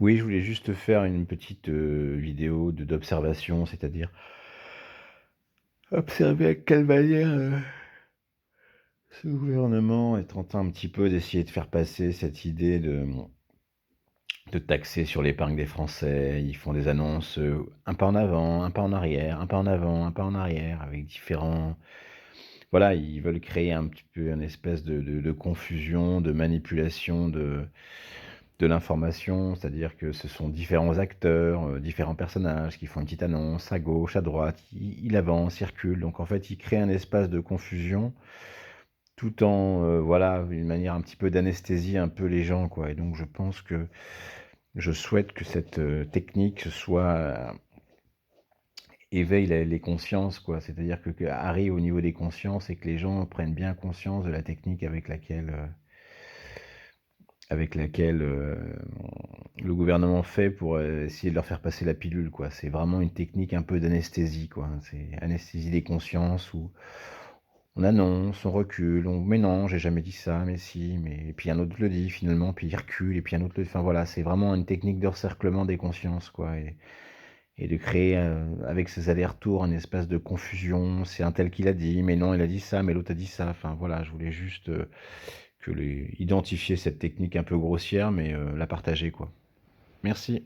Oui, je voulais juste faire une petite, vidéo d'observation, c'est-à-dire observer à quelle manière, ce gouvernement est en train un petit peu d'essayer de faire passer cette idée de taxer sur l'épargne des Français. Ils font des annonces, un pas en avant, un pas en arrière, un pas en avant, un pas en arrière avec différents voilà, ils veulent créer un petit peu une espèce de confusion, de manipulation de l'information. C'est-à-dire que ce sont différents acteurs, différents personnages qui font une petite annonce à gauche, à droite, il avance, il recule. Donc en fait, ils créent un espace de confusion tout en, voilà, une manière un petit peu d'anesthésier un peu les gens, quoi. Et donc je pense que je souhaite que cette, technique soit éveille les consciences, quoi. C'est-à-dire que arrive au niveau des consciences et que les gens prennent bien conscience de la technique avec laquelle le gouvernement fait pour, essayer de leur faire passer la pilule, quoi. C'est vraiment une technique un peu d'anesthésie, quoi. C'est anesthésie des consciences où on annonce, on recule, on «Mais non, j'ai jamais dit ça, mais si, mais» et puis un autre le dit finalement, puis il recule et puis un autre le enfin voilà, c'est vraiment une technique de recerclement des consciences, quoi. Et de créer, avec ces allers-retours, un espace de confusion. C'est un tel qui l'a dit, mais non, il a dit ça, mais l'autre a dit ça. Enfin voilà, je voulais juste, identifier cette technique un peu grossière, mais la partager, quoi. Merci.